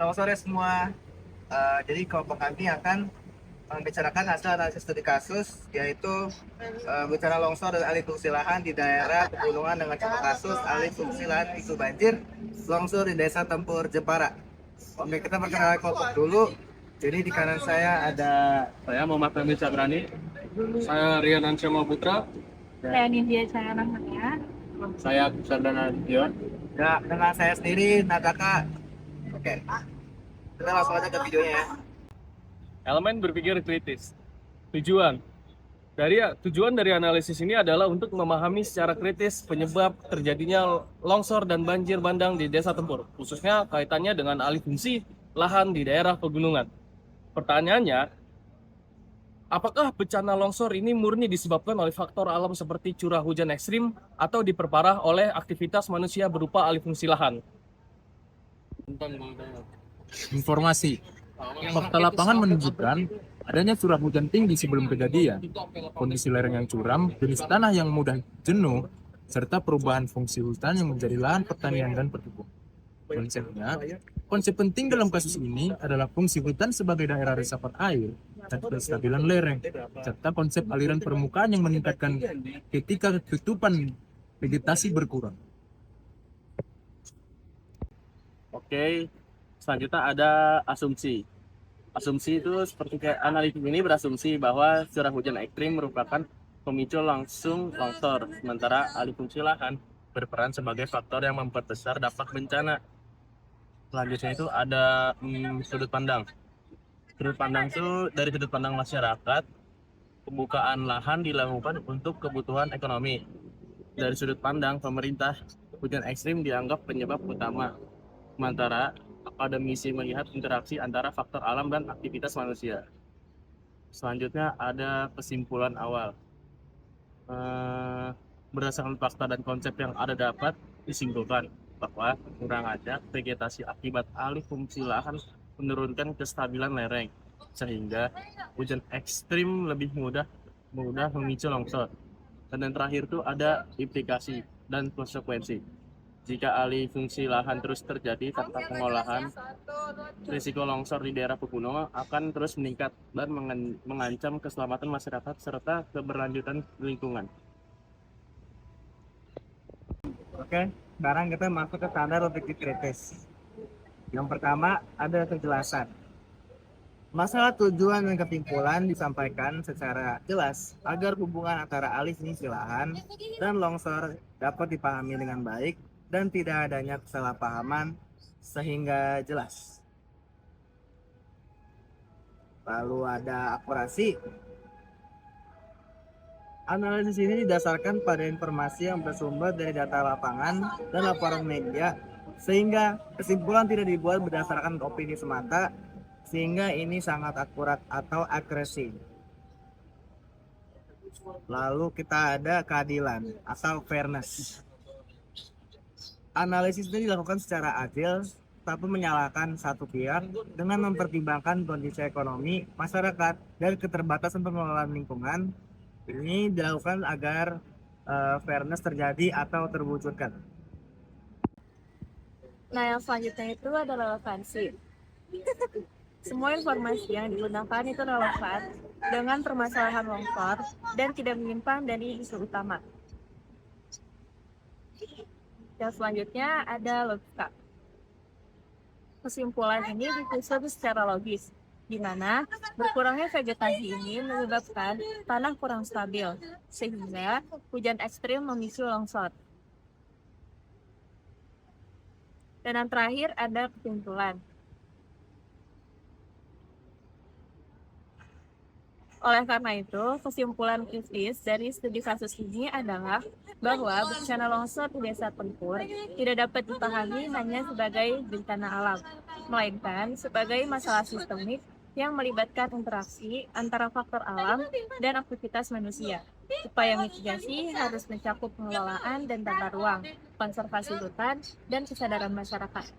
Selamat sore semua. Jadi kelompok kami akan membicarakan hasil analisis studi kasus, yaitu bencana longsor dan alih fungsi lahan di daerah pegunungan dengan contoh kasus alih fungsi lahan isu banjir longsor di Desa Tempur Jepara. Oke, kita perkenalkan kelompok dulu. Jadi di kanan saya ada Saya Muhammad Fahmi Sabrani. Saya Rian Ansyama Putra. Saya Nindya Cahaya Rahmania. Saya Sardana Dion. ya dengan saya sendiri Nataka. Oke, kita langsung aja ke videonya ya. Elemen berpikir kritis. Tujuan dari analisis ini adalah untuk memahami secara kritis penyebab terjadinya longsor dan banjir bandang di Desa Tempur, khususnya kaitannya dengan alih fungsi lahan di daerah pegunungan. Pertanyaannya, apakah bencana longsor ini murni disebabkan oleh faktor alam seperti curah hujan ekstrim atau diperparah oleh aktivitas manusia berupa alih fungsi lahan? Informasi. Fakta lapangan menunjukkan adanya curah hujan tinggi sebelum kejadian, kondisi lereng yang curam, jenis tanah yang mudah jenuh, serta perubahan fungsi hutan yang menjadi lahan pertanian dan perkebunan. Konsep penting dalam kasus ini adalah fungsi hutan sebagai daerah resapan air dan kestabilan lereng, serta konsep aliran permukaan yang meningkatkan ketika ketutupan vegetasi berkurang. Oke, selanjutnya ada asumsi. Asumsi itu seperti kayak analitik ini berasumsi bahwa curah hujan ekstrim merupakan pemicu langsung longsor, sementara alih fungsi lahan berperan sebagai faktor yang memperbesar dampak bencana. Selanjutnya itu ada sudut pandang. Sudut pandang itu dari sudut pandang masyarakat, pembukaan lahan dilakukan untuk kebutuhan ekonomi. Dari sudut pandang pemerintah, hujan ekstrim dianggap penyebab utama. Sementara akademisi melihat interaksi antara faktor alam dan aktivitas manusia. Selanjutnya ada kesimpulan awal. Berdasarkan fakta dan konsep yang ada dapat disimpulkan bahwa kurangnya vegetasi akibat alih fungsi lahan menurunkan kestabilan lereng, sehingga hujan ekstrim lebih mudah memicu longsor. Dan yang terakhir itu ada implikasi dan konsekuensi. Jika alih fungsi lahan terus terjadi tanpa pengolahan, risiko longsor di daerah pegunungan akan terus meningkat dan mengancam keselamatan masyarakat serta keberlanjutan lingkungan. Oke, sekarang kita masuk ke standar objektif kritis. Yang pertama ada kejelasan. Masalah tujuan dan kesimpulan disampaikan secara jelas agar hubungan antara alih fungsi lahan dan longsor dapat dipahami dengan baik dan tidak adanya kesalahpahaman sehingga jelas. Lalu ada akurasi. Analisis ini didasarkan pada informasi yang bersumber dari data lapangan dan laporan media, sehingga kesimpulan tidak dibuat berdasarkan opini semata, sehingga ini sangat akurat atau akurasi. Lalu kita ada keadilan atau fairness. Analisis ini dilakukan secara adil tanpa menyalahkan satu pihak dengan mempertimbangkan kondisi ekonomi, masyarakat, dan keterbatasan pengelolaan lingkungan. Ini dilakukan agar fairness terjadi atau terwujudkan. Nah, yang selanjutnya itu ada relevansi. Semua informasi yang digunakan itu relevan dengan permasalahan longsor dan tidak menyimpang dari isu utama. Yang selanjutnya ada logika. Kesimpulan ini disusun secara logis, di mana berkurangnya vegetasi ini menyebabkan tanah kurang stabil, sehingga hujan ekstrim memicu longsor. Dan yang terakhir ada kesimpulan. Oleh karena itu, kesimpulan kritis dari studi kasus ini adalah bahwa bencana longsor di Desa Tempur tidak dapat dipahami hanya sebagai bencana alam, melainkan sebagai masalah sistemik yang melibatkan interaksi antara faktor alam dan aktivitas manusia. Upaya mitigasi harus mencakup pengelolaan dan tata ruang, konservasi hutan, dan kesadaran masyarakat.